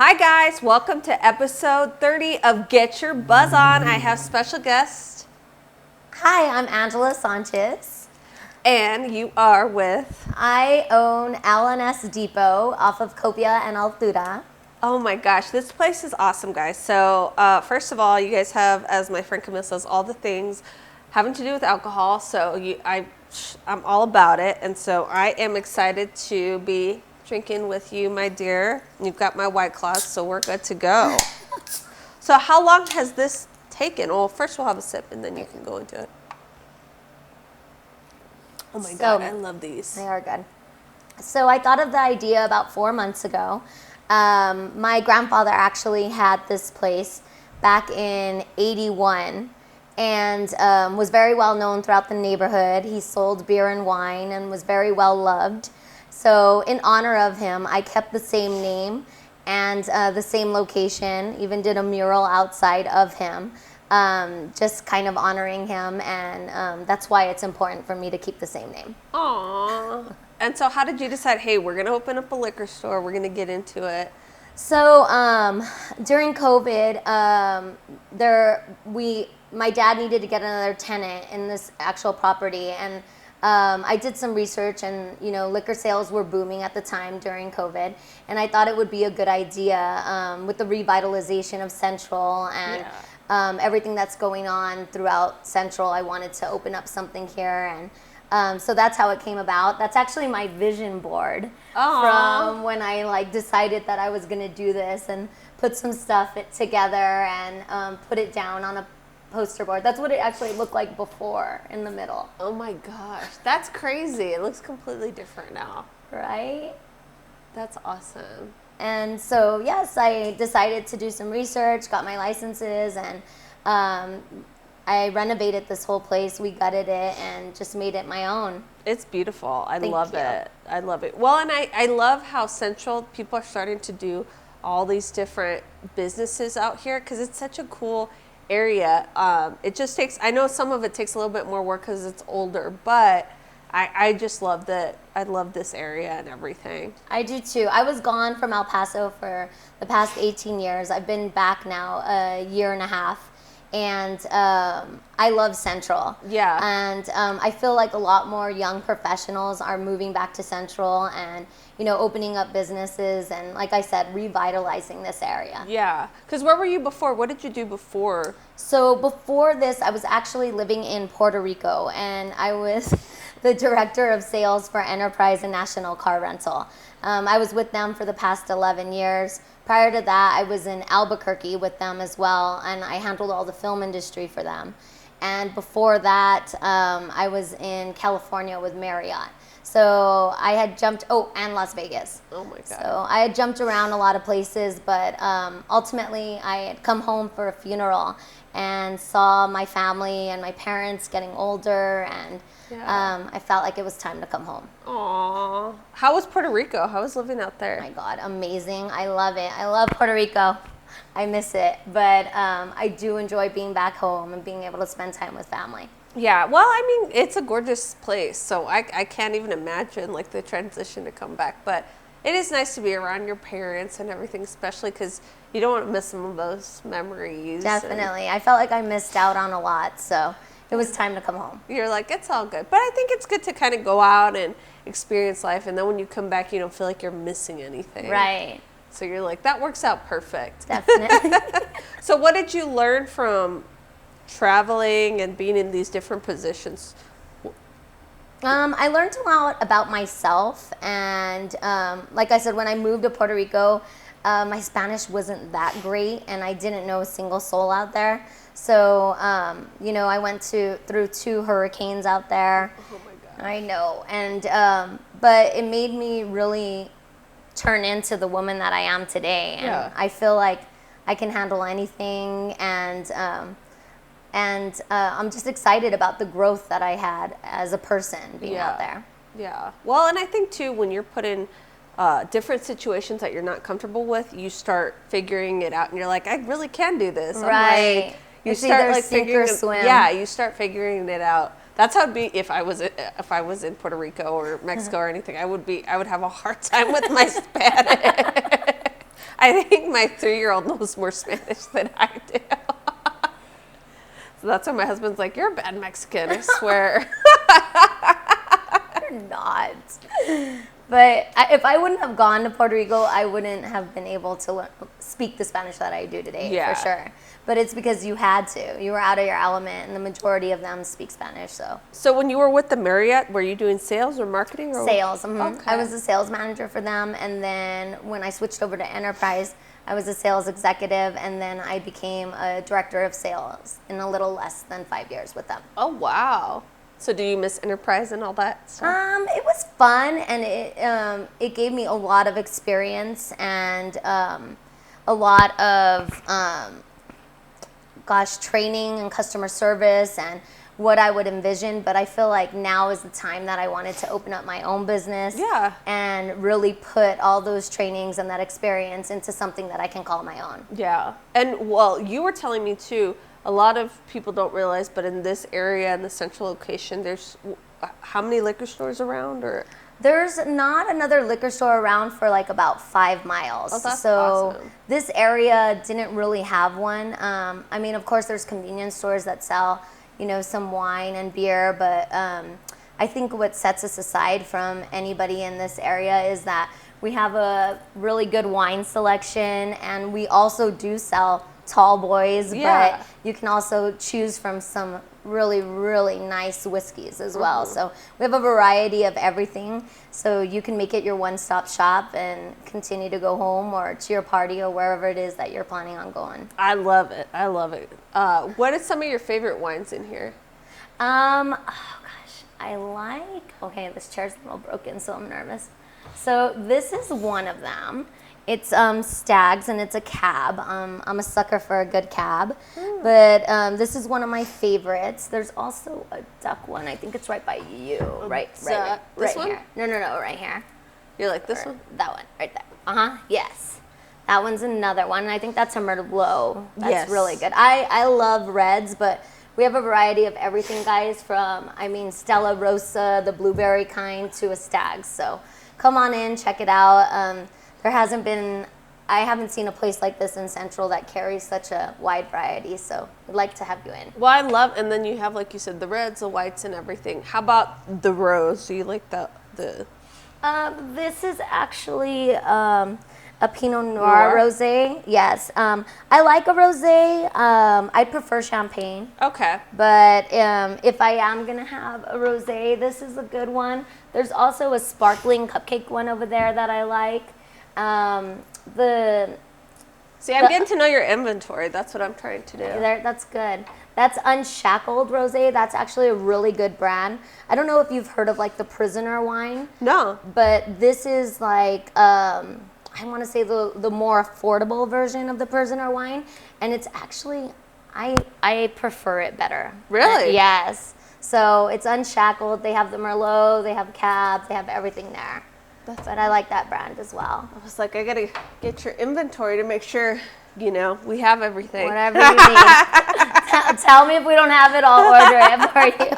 Hi guys, welcome to episode 30 of Get Your Buzz On. I have special guest. Hi, I'm Angela Sanchez. And you are with? I own L&S Depot off of Copia and Altura. Oh my gosh, this place is awesome, guys. So first of all, you guys have, as my friend Camille says, all the things having to do with alcohol. So I'm all about it. And so I am excited to be drinking with you, my dear. You've got my White Claws, so we're good to go. So how long has this taken? Well, first we'll have a sip and then you can go into it. Oh my God, I love these. They are good. So I thought of the idea about 4 months ago. My grandfather actually had this place back in '81 and was very well known throughout the neighborhood. He sold beer and wine and was very well loved. So in honor of him, I kept the same name and the same location, even did a mural outside of him, just kind of honoring him, and that's why it's important for me to keep the same name. Aww. And so how did you decide, hey, we're going to open up a liquor store, we're going to get into it? So during COVID, my dad needed to get another tenant in this actual property, and I did some research, and liquor sales were booming at the time during COVID, and I thought it would be a good idea with the revitalization of Central and everything that's going on throughout Central. I wanted to open up something here, and so that's how it came about. That's actually my vision board from when I decided that I was going to do this and put some stuff together and put it down on a poster board. That's what it actually looked like before in the middle. Oh my gosh, that's crazy. It looks completely different now. Right? That's awesome. And so, yes, I decided to do some research, got my licenses, and I renovated this whole place. We gutted it and just made it my own. It's beautiful. I Thank love you. it. I love it. Well, and I love how Central people are starting to do all these different businesses out here because it's such a cool area. It just takes, I know some of it takes a little bit more work because it's older, but I just love that. I love this area and everything. I do too. I was gone from El Paso for the past 18 years. I've been back now a year and a half. And I love Central. Yeah. And I feel like a lot more young professionals are moving back to Central and, opening up businesses and, like I said, revitalizing this area. Yeah. Because where were you before? What did you do before? So before this, I was actually living in Puerto Rico, and I was the director of sales for Enterprise and National Car Rental. I was with them for the past 11 years. Prior to that, I was in Albuquerque with them as well, and I handled all the film industry for them. And before that, I was in California with Marriott. So I had jumped, and Las Vegas. Oh my God. So I had jumped around a lot of places, but ultimately I had come home for a funeral and saw my family and my parents getting older, and I felt like it was time to come home. Aww. How was Puerto Rico? How was living out there? Oh my God, amazing. I love it. I love Puerto Rico. I miss it, but I do enjoy being back home and being able to spend time with family. Yeah, well, I mean, it's a gorgeous place, so I can't even imagine the transition to come back, but it is nice to be around your parents and everything, especially because you don't want to miss some of those memories. Definitely. I felt like I missed out on a lot, so it was time to come home. You're like, it's all good. But I think it's good to kind of go out and experience life, and then when you come back, you don't feel like you're missing anything. Right. So you're like, that works out perfect. Definitely. So what did you learn from traveling and being in these different positions? I learned a lot about myself, and like I said, when I moved to Puerto Rico, my Spanish wasn't that great, and I didn't know a single soul out there. So, I went through 2 hurricanes out there. Oh my God. I know, and but it made me really turn into the woman that I am today, and I feel like I can handle anything, and I'm just excited about the growth that I had as a person being out there. Yeah. Well, and I think too, when you're put in different situations that you're not comfortable with, you start figuring it out, and you're like, I really can do this. Right. You start sink or swim. Yeah, you start figuring it out. That's how it'd be if I was in Puerto Rico or Mexico or anything. I would have a hard time with my Spanish. I think my 3-year-old knows more Spanish than I do. So that's why my husband's like, you're a bad Mexican, I swear. You're not. But if I wouldn't have gone to Puerto Rico, I wouldn't have been able to speak the Spanish that I do today, Yeah. for sure. But it's because you had to. You were out of your element, and the majority of them speak Spanish. So when you were with the Marriott, were you doing sales or marketing? Or Sales. Okay. I was a sales manager for them, and then when I switched over to Enterprise, I was a sales executive, and then I became a director of sales in a little less than 5 years with them. Oh, wow. So do you miss Enterprise and all that stuff? It was fun, and it gave me a lot of experience and a lot of training and customer service and what I would envision. But I feel like now is the time that I wanted to open up my own business. Yeah. And really put all those trainings and that experience into something that I can call my own. Yeah. And well, you were telling me too, a lot of people don't realize, but in this area, in the central location, there's how many liquor stores around? Or there's not another liquor store around for like about 5 miles. Oh, that's so awesome. This area didn't really have one. I mean, of course, there's convenience stores that sell, some wine and beer, but I think what sets us aside from anybody in this area is that we have a really good wine selection, and we also do sell tall boys, Yeah. but you can also choose from some really, really nice whiskeys as well. So we have a variety of everything. So you can make it your one-stop shop and continue to go home or to your party or wherever it is that you're planning on going. I love it. I love it. What are some of your favorite wines in here? Okay, this chair's a little broken, so I'm nervous. So this is one of them. It's Stag's, and it's a cab. I'm a sucker for a good cab. But this is one of my favorites. There's also a duck one. I think it's right by you. Right this one? here. No, right here. You're like this one? That one, right there. Yes. That one's another one. And I think that's a Merlot. That's Yes. really good. I love reds, but we have a variety of everything, guys, from, Stella Rosa, the blueberry kind, to a Stag's. So come on in, check it out. I haven't seen a place like this in Central that carries such a wide variety, so we'd like to have you in. Well, I love, and then you have, like you said, the reds, the whites, and everything. How about the rose? Do you like the This is actually a Pinot Noir rosé. Yes. I like a rosé. I prefer champagne. Okay. But if I am going to have a rosé, this is a good one. There's also a sparkling cupcake one over there that I like. I'm getting to know your inventory. That's what I'm trying to do. That's good. That's Unshackled Rosé. That's actually a really good brand. I don't know if you've heard of like the Prisoner wine. No. But this is like, I want to say the more affordable version of the Prisoner wine. And it's actually, I prefer it better. Really? Yes. So it's Unshackled. They have the Merlot, they have Cab, they have everything there. But I like that brand as well. I was like, I gotta get your inventory to make sure, we have everything. Whatever you need. Tell me if we don't have it, I'll order it for you.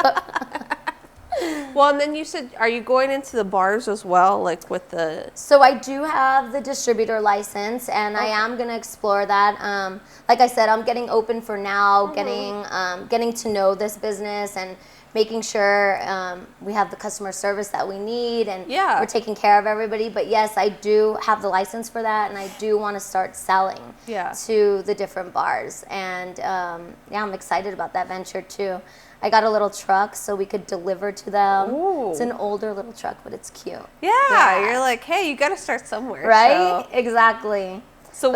Well, and then you said, are you going into the bars as well, like with the... So I do have the distributor license, and I am going to explore that. Like I said, I'm getting open for now, getting to know this business and making sure we have the customer service that we need, and we're taking care of everybody. But yes, I do have the license for that, and I do want to start selling to the different bars. And I'm excited about that venture too. I got a little truck so we could deliver to them. Ooh. It's an older little truck, but it's cute. Yeah, you're like, hey, you got to start somewhere. Right? Exactly. So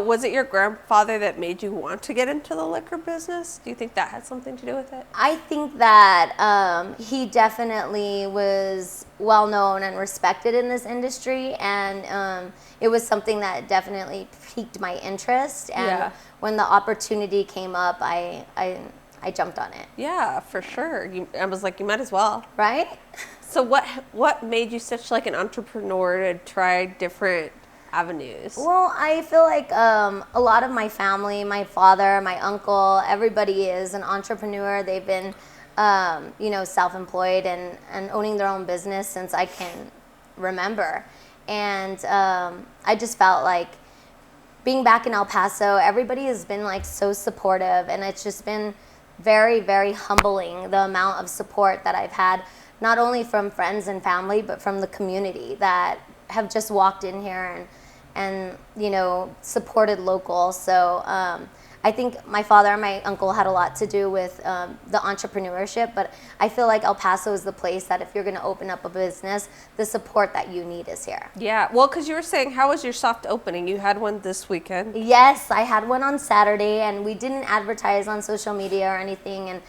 was it your grandfather that made you want to get into the liquor business? Do you think that had something to do with it? I think that he definitely was well known and respected in this industry, and it was something that definitely piqued my interest. And when the opportunity came up, I jumped on it. Yeah, for sure. I was like, you might as well. Right? So what made you such like an entrepreneur to try different avenues? Well, I feel like a lot of my family, my father, my uncle, everybody is an entrepreneur. They've been, self-employed and owning their own business since I can remember. And I just felt like being back in El Paso, everybody has been like so supportive, and it's just been very, very humbling, the amount of support that I've had, not only from friends and family, but from the community that have just walked in here and you know, supported local. So I think my father and my uncle had a lot to do with the entrepreneurship, but I feel like El Paso is the place that if you're going to open up a business, the support that you need is here. Yeah, well, because you were saying, how was your soft opening? You had one this weekend. Yes, I had one on Saturday, and we didn't advertise on social media or anything. And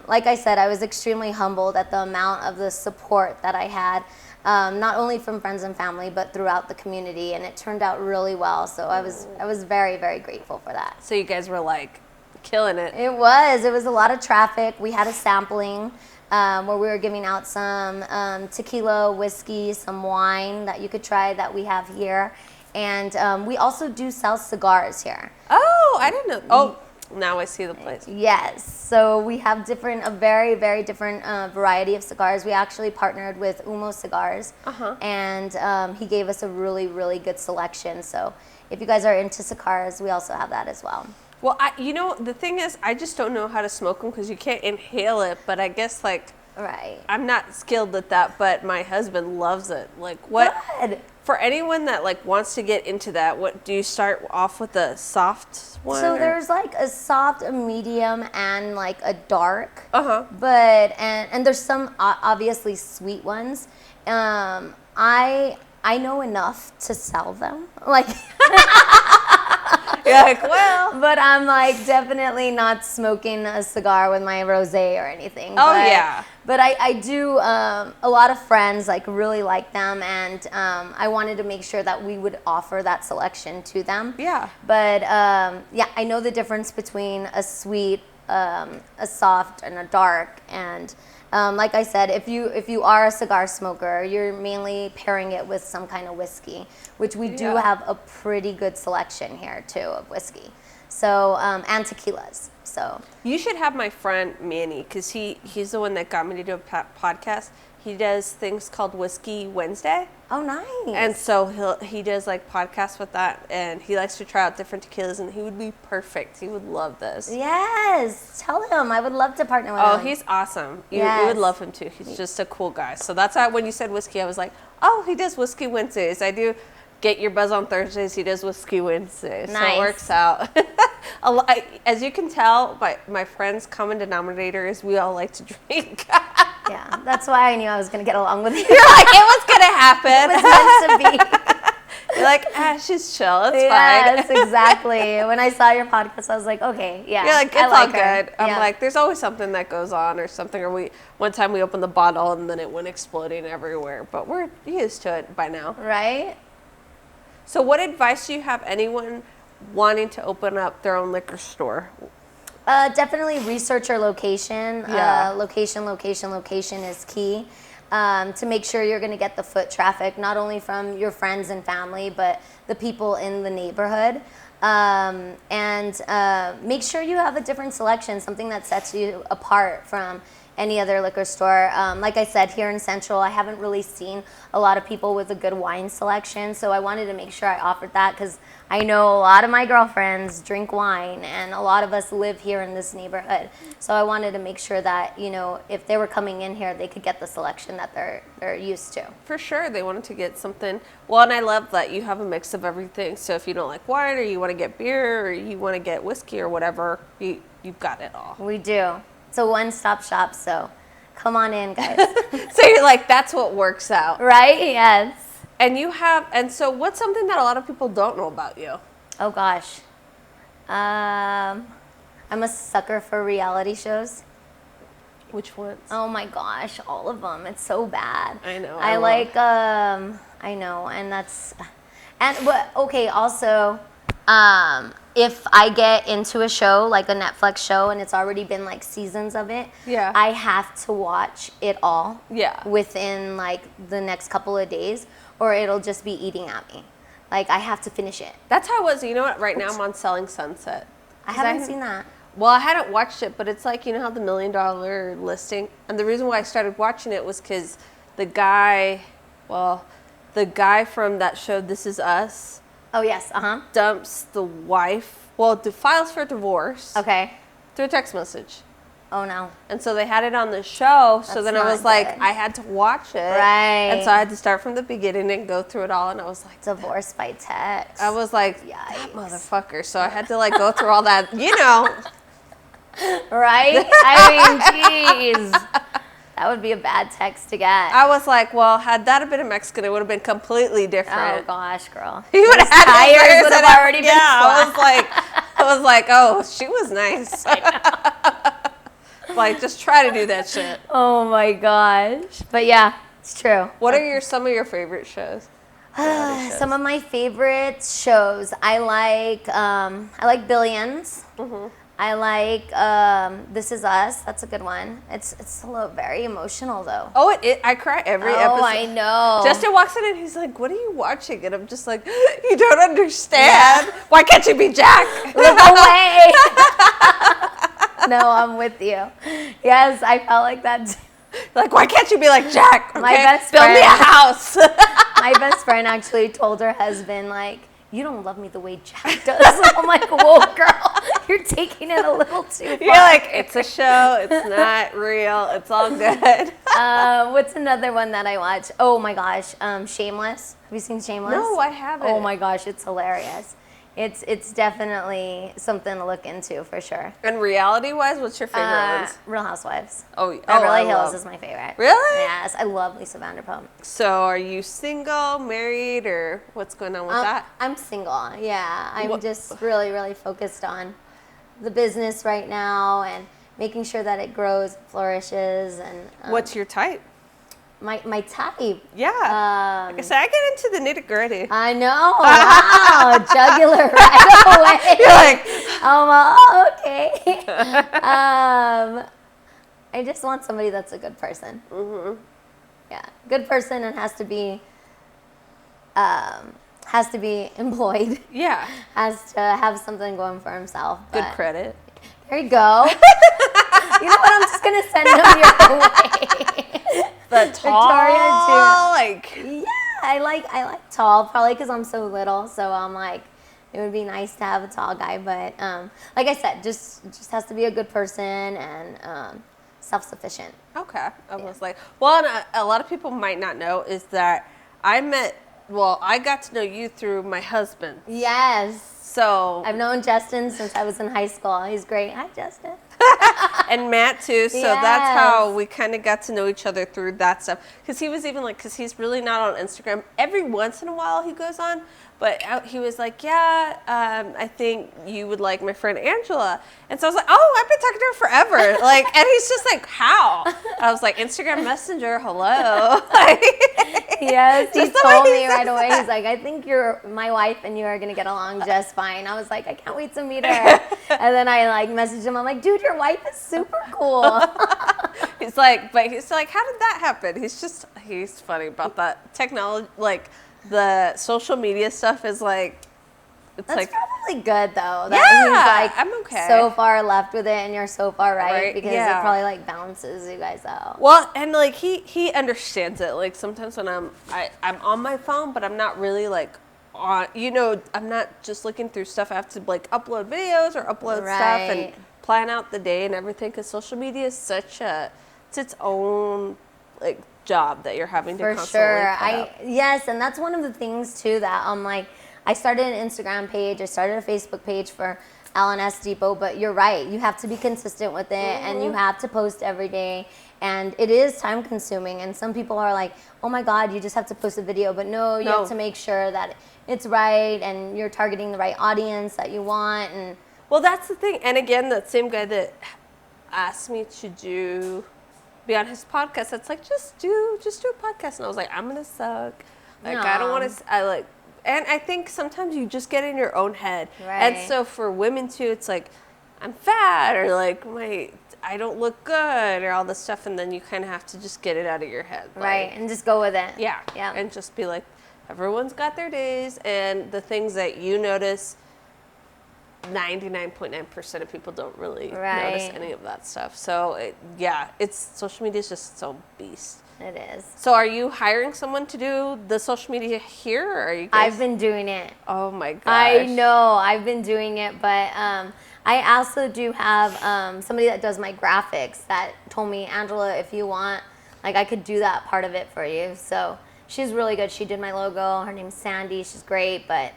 like I said, I was extremely humbled at the amount of the support that I had, not only from friends and family, but throughout the community. And it turned out really well. So I was very, very grateful for that. So you guys were like killing it. It was a lot of traffic. We had a sampling where we were giving out some tequila, whiskey, some wine that you could try that we have here. And we also do sell cigars here. Oh, I didn't know. Oh, now I see the place. Yes. So we have a very, very different variety of cigars. We actually partnered with Humo Cigars. And he gave us a really, really good selection. So if you guys are into cigars, we also have that as well. Well, you know, the thing is, I just don't know how to smoke them because you can't inhale it. But I guess, like, right. I'm not skilled at that, but my husband loves it. Like, what? Good. For anyone that, like, wants to get into that, what do you start off with, a soft one? So there's, like, a soft, a medium, and, like, a dark. Uh-huh. And there's some obviously sweet ones. I know enough to sell them. Like... You're like, well. But I'm like definitely not smoking a cigar with my rosé or anything. Oh, yeah. But I do, a lot of friends like really like them, and I wanted to make sure that we would offer that selection to them. Yeah. But yeah, I know the difference between a sweet, a soft, and a dark. And like I said, if you are a cigar smoker, you're mainly pairing it with some kind of whiskey, which we do have a pretty good selection here too of whiskey. So and tequilas. So you should have my friend Manny, because he's the one that got me to do a podcast. He does things called Whiskey Wednesday. Oh, nice. And so he does like podcasts with that, and he likes to try out different tequilas, and he would be perfect. He would love this. Yes. Tell him. I would love to partner with him. Oh, he's awesome. You would love him too. He's just a cool guy. So that's why when you said whiskey, I was like, oh, he does Whiskey Wednesdays. I do Get Your Buzz on Thursdays. He does Whiskey Wednesdays. Nice. So it works out. As you can tell, my friend's common denominator is we all like to drink. Yeah, that's why I knew I was going to get along with you. You're like, it was going to happen. It was meant to be. You're like, she's chill. It's fine. Yes, exactly. When I saw your podcast, I was like, okay, yeah. You're like, it's I like all her. good. I'm like, there's always something that goes on or something. Or one time we opened the bottle and then it went exploding everywhere. But we're used to it by now. Right? So what advice do you have anyone wanting to open up their own liquor store? Definitely research your location. Yeah. Location is key to make sure you're going to get the foot traffic, not only from your friends and family, but the people in the neighborhood. And make sure you have a different selection, something that sets you apart from any other liquor store. Like I said, here in Central, I haven't really seen a lot of people with a good wine selection, so I wanted to make sure I offered that, because I know a lot of my girlfriends drink wine, and a lot of us live here in this neighborhood. So I wanted to make sure that, you know, if they were coming in here, they could get the selection that they're used to. For sure, they wanted to get something. Well, and I love that you have a mix of everything. So if you don't like wine, or you want to get beer, or you want to get whiskey or whatever, you've got it all. We do. It's a one-stop shop, so come on in, guys. So you're like, that's what works out. Right? Yes. And so what's something that a lot of people don't know about you? Oh, gosh. I'm a sucker for reality shows. Which ones? Oh, my gosh. All of them. It's so bad. I know. I know. Okay, also, if I get into a show, like a Netflix show, and it's already been like seasons of it, I have to watch it all within like the next couple of days, or it'll just be eating at me. Like, I have to finish it. That's how it was. You know what? Right now I'm on Selling Sunset. I haven't seen that. Well, I hadn't watched it, but it's like, you know how the $1 Million Listing? And the reason why I started watching it was because the guy from that show, This Is Us, Oh, yes. Uh-huh. dumps the wife, files for divorce Okay. through a text message. Oh, no. And so they had it on the show. So That's then I was not like, good. I had to watch it. Right. And so I had to start from the beginning and go through it all. And I was like, Divorce by text. that Yikes. motherfucker. So I had to like go through all that, you know. Right? I mean, geez. That would be a bad text to get. I was like, well, had that have been a Mexican, it would have been completely different. Oh, gosh, girl. He would have had tires would have already been I was like, oh, she was nice. Like, just try to do that shit. Oh, my gosh. But yeah, it's true. What are some of your favorite shows? Some of my favorite shows. I like Billions. Mm-hmm. I like This Is Us. That's a good one. It's a little very emotional though. Oh, I cry every episode. Oh, I know. Justin walks in and he's like, "What are you watching?" And I'm just like, "You don't understand. Yeah. Why can't you be Jack? Live away." No, I'm with you. Yes, I felt like that too. Like, why can't you be like Jack? Okay? My best Build friend, me a house. My best friend actually told her husband, like, you don't love me the way Jack does. I'm like, whoa, girl, you're taking it a little too far. You're like, it's a show. It's not real. It's all good. What's another one that I watch? Oh my gosh, Shameless. Have you seen Shameless? No, I haven't. Oh my gosh, it's hilarious. It's definitely something to look into for sure. And reality-wise, what's your favorite ones? Real Housewives. Beverly Hills is my favorite. Really? Yes, I love Lisa Vanderpump. So are you single, married, or what's going on with that? I'm single, yeah. I'm just really, really focused on the business right now and making sure that it grows, flourishes. And what's your type? My type? Yeah. Like I said, I get into the nitty-gritty. I know. Wow. Jugular right away. You're like, oh, okay. I just want somebody that's a good person. Mm-hmm. Yeah, good person and has to be employed. Yeah. Has to have something going for himself. Good credit. There you go. You know what? I'm just gonna send him your way. The tall, yeah, I like tall, probably because I'm so little. So I'm like, it would be nice to have a tall guy. But like I said, just has to be a good person and self-sufficient. Okay. I was like, well, and a lot of people might not know is that I got to know you through my husband. Yes. So I've known Justin since I was in high school. He's great. Hi, Justin. And Matt too. So that's how we kind of got to know each other through that stuff. Because he was even like, because he's really not on Instagram. Every once in a while he goes on, but he was like, I think you would like my friend Angela. And so I was like, oh, I've been talking to her forever. Like, and he's just like, how? I was like, Instagram Messenger, hello. Yes, he told me right away. He's like, I think my wife and you are going to get along just fine. I was like, I can't wait to meet her. And then I like messaged him. I'm like, dude, your wife is super cool. He's like, how did that happen? He's funny about that technology. Like the social media stuff is like, That's probably good though. Yeah, he's like I'm okay. So far left with it, and you're so far right because yeah. it probably like balances you guys out. Well, and like he understands it. Like sometimes when I'm on my phone, but I'm not really like on. I'm not just looking through stuff. I have to like upload videos or upload stuff and plan out the day and everything. Because social media is it's its own like job that you're having to constantly put up. Yes, and that's one of the things too that I'm like. I started an Instagram page. I started a Facebook page for L&S Depot. But you're right. You have to be consistent with it, and you have to post every day. And it is time consuming. And some people are like, "Oh my God, you just have to post a video." But no, you have to make sure that it's right and you're targeting the right audience that you want. And well, that's the thing. And again, that same guy that asked me to be on his podcast. That's like just do a podcast. And I was like, I'm gonna suck. Like I don't want to. And I think sometimes you just get in your own head. Right. And so for women too, it's like, I'm fat or like I don't look good or all this stuff. And then you kind of have to just get it out of your head. Right. And just go with it. Yeah. Yeah. And just be like, everyone's got their days and the things that you notice 99.9% of people don't really Right. notice any of that stuff. So social media is just its own beast. It is. So are you hiring someone to do the social media here, or are you guys? I've been doing it. Oh my gosh. I know, I've been doing it, but I also do have somebody that does my graphics that told me, Angela, if you want, like, I could do that part of it for you. So she's really good. She did my logo. Her name's Sandy. She's great, but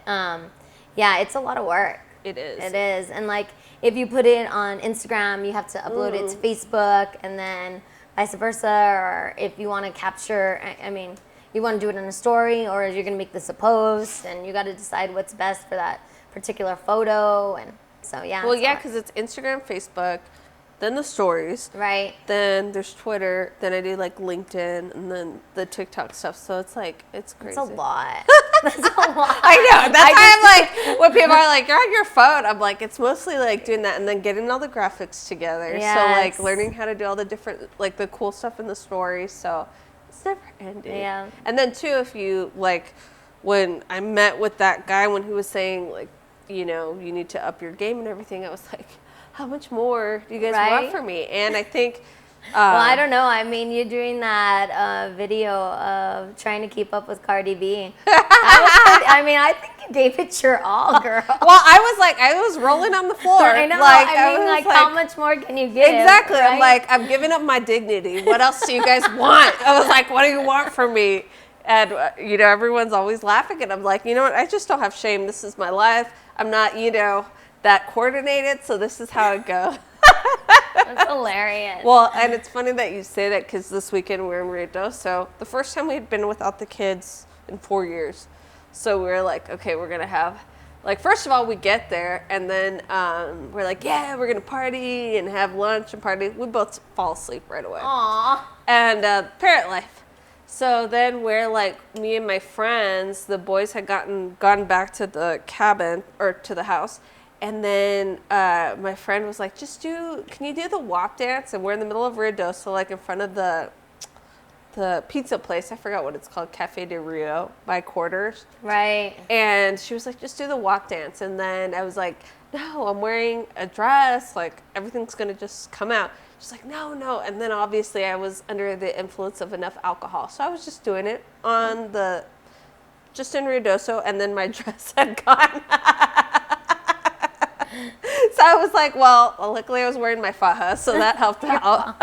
yeah, it's a lot of work. It is. It is. And like, if you put it on Instagram, you have to upload it to Facebook, and then vice versa. Or if you want to capture, I mean, you want to do it in a story, or you're going to make this a post, and you got to decide what's best for that particular photo. And so, yeah. Well, yeah, because it's Instagram, Facebook, then the stories. Right. Then there's Twitter. Then I do like LinkedIn, and then the TikTok stuff. So it's like, it's crazy. It's a lot. That's a lot. I know. That's why I'm like, when people are like, you're on your phone, I'm like, it's mostly like doing that and then getting all the graphics together. Yes. So like learning how to do all the different, like the cool stuff in the story. So it's never ending. Yeah. And then too, if you like, when I met with that guy when he was saying like, you know, you need to up your game and everything, I was like, how much more do you guys want from me? And I think, well, I don't know. I mean, you're doing that video of trying to keep up with Cardi B. I think you gave it your all, girl. Well, I was rolling on the floor. I know. Like, I mean, how much more can you give? Exactly. Right? I'm like, I'm giving up my dignity. What else do you guys want? I was like, what do you want from me? And, you know, everyone's always laughing. And I'm like, you know what? I just don't have shame. This is my life. I'm not, you know, that coordinated. So this is how it goes. That's hilarious. Well, and it's funny that you say that because this weekend we're in Rio. So the first time we had been without the kids in 4 years. So we were like, okay, we're going to have, like, first of all, we get there and then we're like, yeah, we're going to party and have lunch and party. We both fall asleep right away. Aww. And parent life. So then we're like, me and my friends, the boys had gone back to the cabin or to the house. And then my friend was like, can you do the WAP dance? And we're in the middle of Rio, so like in front of the pizza place. I forgot what it's called, Cafe de Rio, by Quarters. Right. And she was like, just do the WAP dance. And then I was like, no, I'm wearing a dress. Like, everything's going to just come out. She's like, no. And then obviously I was under the influence of enough alcohol. So I was just doing it just in Rio, and then my dress had gone. So I was like, well, luckily I was wearing my faja, so that helped out.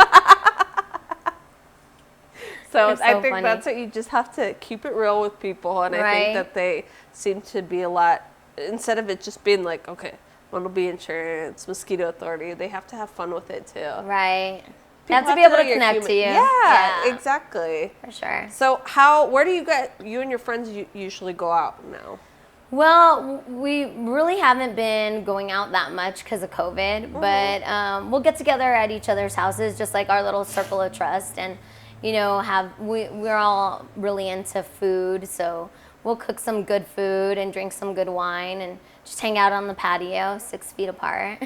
So I think that's what you just have to keep it real with people. And I think that they seem to be a lot, instead of it just being like, okay, one will be insurance, mosquito authority, they have to have fun with it too. Right. You have to be able to connect to you. Yeah, exactly. For sure. So where do you and your friends usually go out now? Well, we really haven't been going out that much because of COVID, but we'll get together at each other's houses, just like our little circle of trust, and you know, we're all really into food, so we'll cook some good food and drink some good wine and just hang out on the patio 6 feet apart.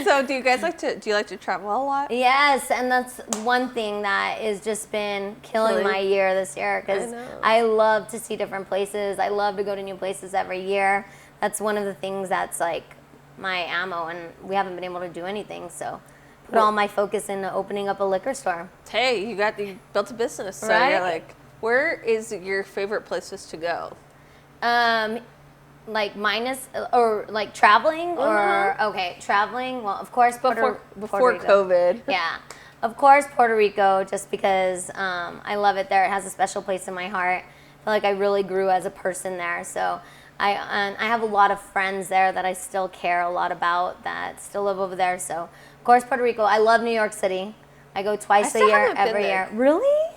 So do you like to travel a lot? Yes, and that's one thing that has just been killing my year this year, because I love to see different places. I love to go to new places every year. That's one of the things that's like my ammo, and we haven't been able to do anything, so put all my focus into opening up a liquor store. Hey, you built a business, so you're like, where is your favorite places to go? Like minus or like traveling or traveling. Well, of course before Puerto Rico. COVID. Yeah, of course Puerto Rico, just because I love it there. It has a special place in my heart. I feel like I really grew as a person there. So I have a lot of friends there that I still care a lot about that still live over there. So of course Puerto Rico. I love New York City. I go twice a year, every year. Really?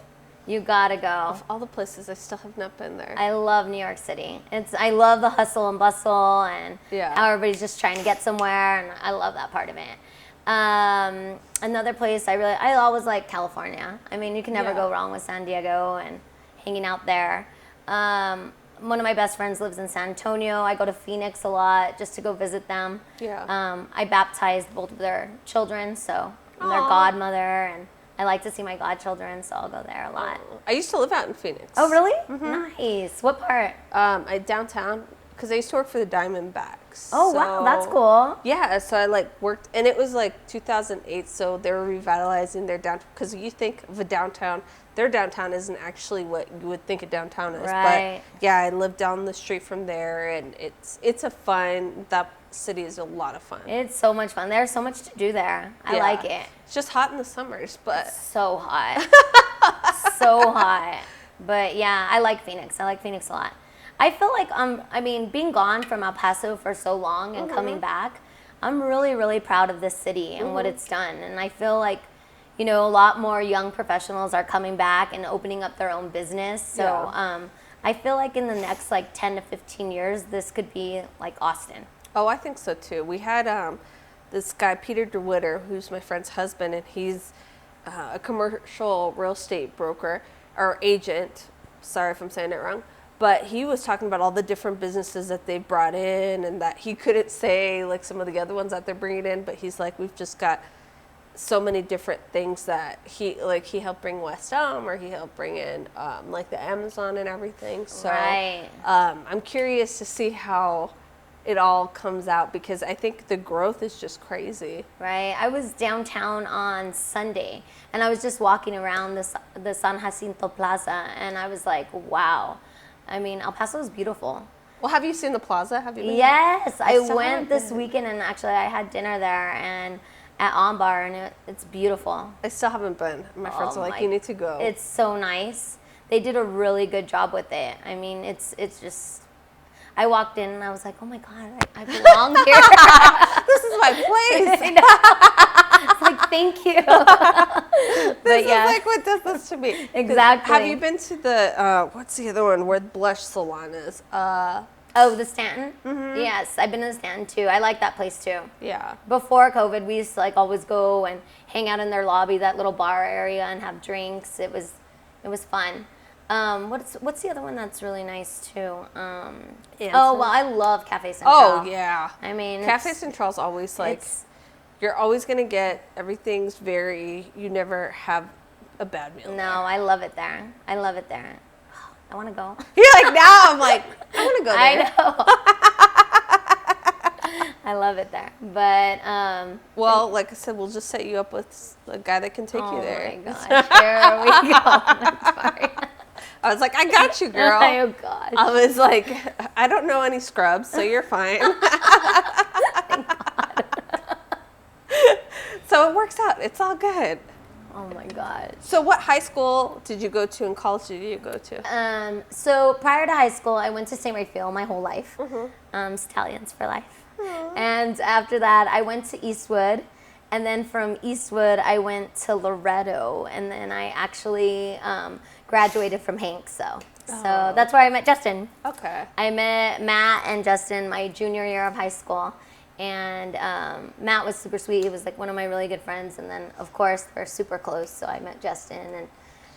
You gotta go. Of all the places, I still have not been there. I love New York City. I love the hustle and bustle and how everybody's just trying to get somewhere, and I love that part of it. Another place I always like California. I mean, you can never go wrong with San Diego and hanging out there. One of my best friends lives in San Antonio. I go to Phoenix a lot just to go visit them. Yeah. I baptized both of their children, so I'm their godmother, and I like to see my godchildren, so I'll go there a lot. I used to live out in Phoenix. Oh, really? Mm-hmm. Nice. What part? Downtown, because I used to work for the Diamondbacks. Oh, wow, that's cool. Yeah, so I like worked, and it was like 2008, so they were revitalizing their downtown, because you think of a downtown, their downtown isn't actually what you would think a downtown is. Right. But yeah, I lived down the street from there, and it's a fun, that city is a lot of fun. It's so much fun. There's so much to do there. I like it. It's just hot in the summers, but. So hot. So hot. But yeah, I like Phoenix. I like Phoenix a lot. I feel like being gone from El Paso for so long and coming back, I'm really, really proud of this city and what it's done. And I feel like, a lot more young professionals are coming back and opening up their own business. So I feel like in the next 10 to 15 years, this could be like Austin. Oh, I think so too. We had this guy, Peter DeWitter, who's my friend's husband, and he's a commercial real estate broker or agent. Sorry if I'm saying it wrong. But he was talking about all the different businesses that they brought in, and that he couldn't say like some of the other ones that they're bringing in, but he's like, we've just got so many different things that he helped bring West Elm, or he helped bring in like the Amazon and everything. So Right. I'm curious to see how it all comes out, because I think the growth is just crazy. Right. I was downtown on Sunday, and I was just walking around the San Jacinto Plaza, and I was like, wow. El Paso is beautiful. Well, have you seen the plaza? Have you been? Yes, I still went haven't this been. weekend, and actually I had dinner there and at Ambar, and it's beautiful. I still haven't been. My friends are like, you need to go. It's so nice. They did a really good job with it. It's just. I walked in and I was like, oh my God, I belong here. This is my place. I know. It's like, thank you. This is like what does this to me. Exactly. Have you been to the, what's the other one where the Blush Salon is? The Stanton? Mm-hmm. Yes, I've been to the Stanton too. I like that place too. Yeah. Before COVID, we used to always go and hang out in their lobby, that little bar area, and have drinks. It was fun. What's the other one that's really nice too? I love Cafe Central. Oh yeah. Cafe Central's always you're always gonna get everything's you never have a bad meal. No, I love it there. I love it there. I want to go. You're like, now I'm like, I want to go there. I know. I love it there. But well, like I said, we'll just set you up with a guy that can take you there. Oh my gosh, here we go. I'm sorry. I was like, I got you, girl. Oh gosh. I was like, I don't know any scrubs, so you're fine. Thank God. So it works out. It's all good. Oh my God. So what high school did you go to, and college did you go to? So prior to high school, I went to St. Raphael my whole life. Stallions for life. And after that, I went to Eastwood. And then from Eastwood, I went to Loretto. And then I actually graduated from Hank. So that's where I met Justin. Okay. I met Matt and Justin my junior year of high school. And Matt was super sweet. He was one of my really good friends. And then, of course, we're super close. So I met Justin,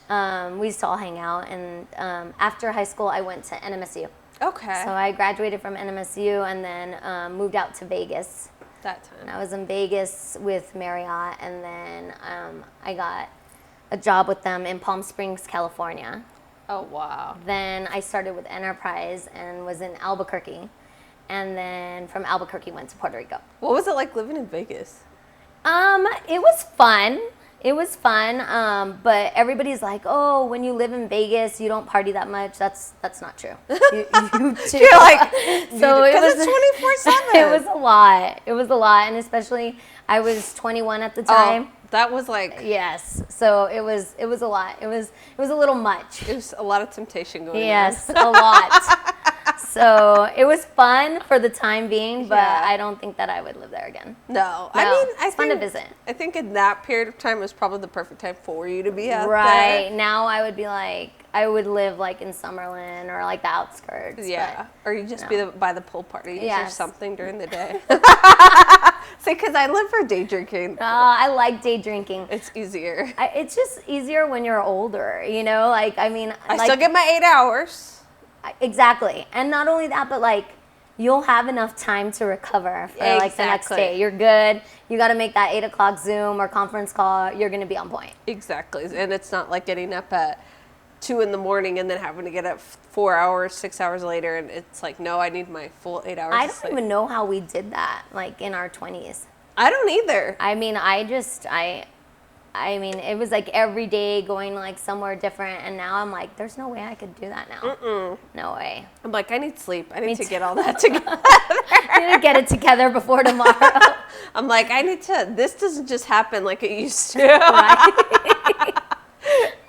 and we used to all hang out. And after high school, I went to NMSU. Okay. So I graduated from NMSU and then moved out to Vegas. That time. And I was in Vegas with Marriott, and then I got a job with them in Palm Springs, California. Oh, wow. Then I started with Enterprise and was in Albuquerque. And then from Albuquerque went to Puerto Rico. What was it like living in Vegas? It was fun. It was fun. But everybody's like, oh, when you live in Vegas, you don't party that much. That's not true. You do. You're like, so it was 24/7. It was a lot. It was a lot, and especially I was 21 at the time. Oh, that was like. Yes. So it was a lot. It was a little much. It was a lot of temptation going on. Yes, a lot. So it was fun for the time being, but I don't think that I would live there again. No. It's fun to visit. I think in that period of time was probably the perfect time for you to be out there. Right. Now I would be I would live in Summerlin or the outskirts. Yeah. Or you just be by the pool parties or something during the day. See, because I live for day drinking. I like day drinking. It's easier. It's just easier when you're older, I still get my 8 hours. Exactly. And not only that, but you'll have enough time to recover for the next day. You're good. You got to make that 8 o'clock Zoom or conference call. You're going to be on point. Exactly. And it's not like getting up at 2 in the morning and then having to get up 4 hours, 6 hours later. And it's like, no, I need my full 8 hours I of don't sleep. even know how we did that, like in our 20s. I don't either. I mean, I mean, it was like every day going like somewhere different, and now I'm like, there's no way I could do that now. No way. I'm like, I need sleep. I need to get all that together. I need to get it together before tomorrow. I'm like, this doesn't just happen like it used to. Right?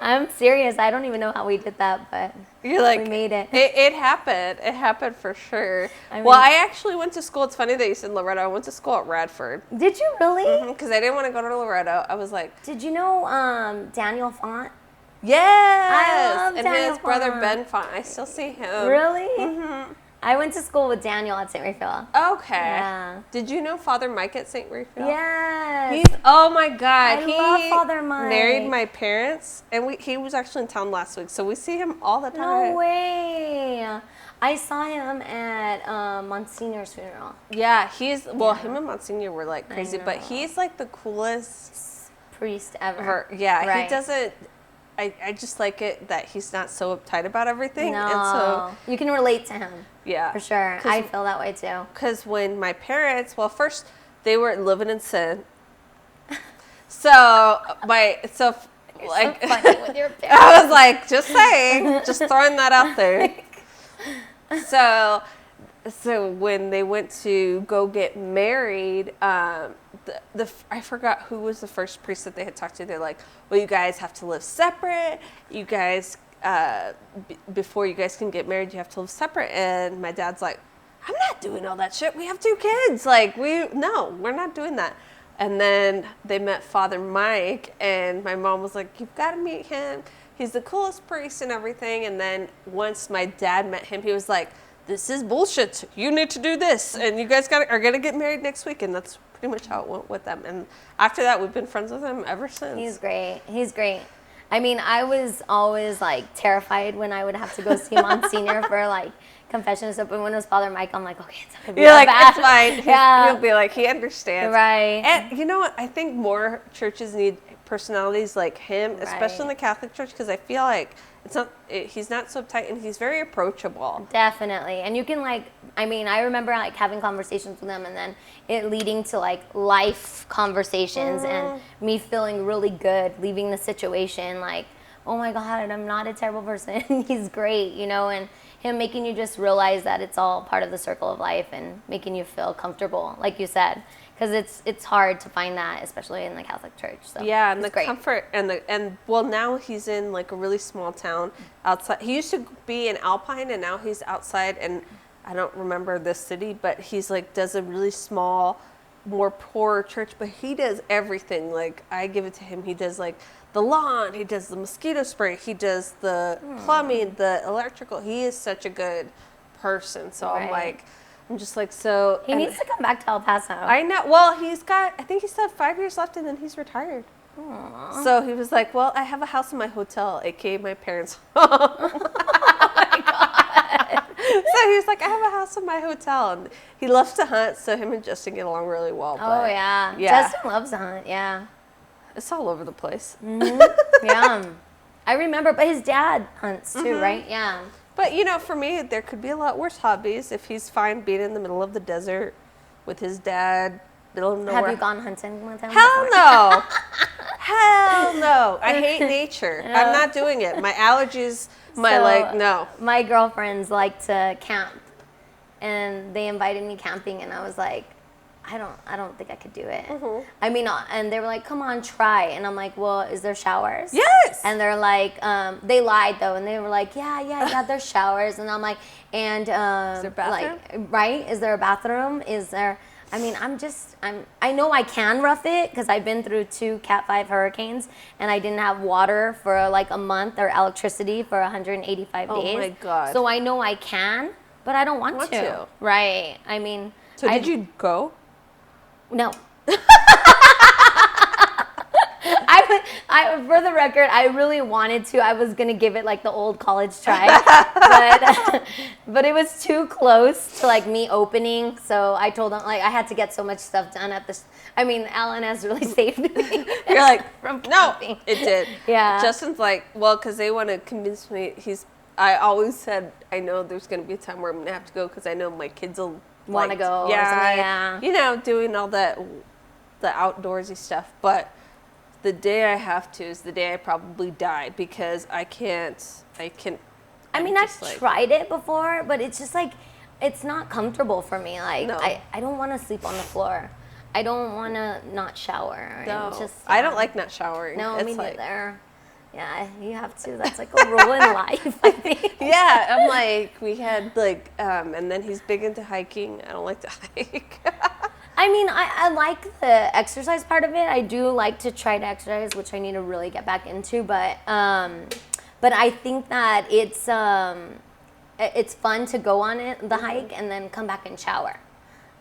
I'm serious. I don't even know how we did that, but You're like, we made it. It happened. It happened for sure. I Well, mean- I actually went to school. It's funny that you said Loretto. I went to school at Radford. Did you really? Because I didn't want to go to Loretto. I was like, Did you know Daniel Font? yes. I love and Daniel his brother Font. Ben Font. I still see him. Really? Mm-hmm. I went to school with Daniel at St. Raphael. Okay. Yeah. Did you know Father Mike at St. Raphael? Yes. Oh my God. I He love Father Mike. married my parents, and he was actually in town last week, so we see him all the time. No way. I saw him at Monsignor's funeral. Yeah, him and Monsignor were like crazy, but know. he's like the coolest Priest ever. ever. Yeah, Right. he doesn't. I just like it that he's not so uptight about everything, No. and so you can relate to him. yeah, For sure. I feel that way too. Because when my parents, first they were living in sin, so like So funny with your parents. I was like, just saying, just throwing that out there. So when they went to go get married, I forgot who was the first priest that they had talked to. They're like, well, you guys have to live separate. You guys, before you guys can get married, you have to live separate. And my dad's like, I'm not doing all that shit. We have 2 kids. Like, we're not doing that. And then they met Father Mike, and my mom was like, you've got to meet him. He's the coolest priest and everything. And then once my dad met him, he was like, this is bullshit. You need to do this. And you guys are going to get married next week. And that's pretty much how it went with them. And after that, we've been friends with him ever since. He's great. He's great. I mean, I was always like terrified when I would have to go see Monsignor for like confession and stuff. But when it was Father Mike, I'm like, okay, it's not gonna be You're that like, bad. it's fine. Yeah. He'll be like, he understands. Right. And you know what? I think more churches need personalities like him, especially in the Right. Catholic Church, because I feel like he's not so uptight and he's very approachable. Definitely. And you can I remember like having conversations with them and then it leading to like life conversations and me feeling really good leaving the situation like, oh my God, I'm not a terrible person. He's great, and him making you just realize that it's all part of the circle of life and making you feel comfortable, like you said, because it's hard to find that, especially in the Catholic Church. So Yeah, and it's the great. comfort and now he's in like a really small town outside. He used to be in Alpine and now he's outside, and I don't remember this city, but he's like does a really small, more poor church, but he does everything. Like I give it to him. He does like the lawn, he does the mosquito spray, he does the plumbing, the electrical. He is such a good person. So Right. I'm just like, so. He needs to come back to El Paso. I know. Well, I think he's got 5 years left and then he's retired. Aww. So he was like, well, I have a house in my hotel, aka my parents' home. Oh my God. So he was like, I have a house in my hotel. And he loves to hunt, so him and Justin get along really well. Oh yeah. Yeah. Justin loves to hunt. Yeah. It's all over the place. Yeah. I remember, but his dad hunts too, right? Yeah. But, for me, there could be a lot worse hobbies if he's fine being in the middle of the desert with his dad, middle of nowhere. Have you gone hunting with him? Hell before? no. Hell no. I hate nature. I'm not doing it. My allergies, no. My girlfriends like to camp, and they invited me camping, and I was like, I don't think I could do it. I mean, and they were like, come on, try. And I'm like, well, is there showers? Yes. And they're like, they lied though, and they were like, yeah, there's showers. And I'm like, and Is there a bathroom? like, right? Is there a bathroom? Is there? I mean, I know I can rough it because I've been through 2 Cat 5 hurricanes and I didn't have water for like a month or electricity for 185 days. Oh my God. So I know I can, but I don't want to. Right. I mean. So did you go? No. I've For the record, I really wanted to. I was gonna give it like the old college try, but it was too close to like me opening. So I told them like I had to get so much stuff done at this. I mean, Alan has really saved me. You're like, from no, camping. it did. Yeah. Justin's like, well, because they want to convince me. I always said, I know there's going to be a time where I'm going to have to go because I know my kids will Want to go? Yeah, or something, yeah. you know, doing all that, the outdoorsy stuff. But the day I have to is the day I probably die because I can't. I mean, I've tried it before, but it's just like, it's not comfortable for me. Like, No. I don't want to sleep on the floor. I don't want to not shower. No, And just, I don't like not showering. No, It's me like, neither. Yeah, you have to. That's like a rule in life, I think. Yeah, I'm like, we had like, and then he's big into hiking. I don't like to hike. I mean, I like the exercise part of it. I do like to try to exercise, which I need to really get back into. But I think that it's fun to go on the hike and then come back and shower.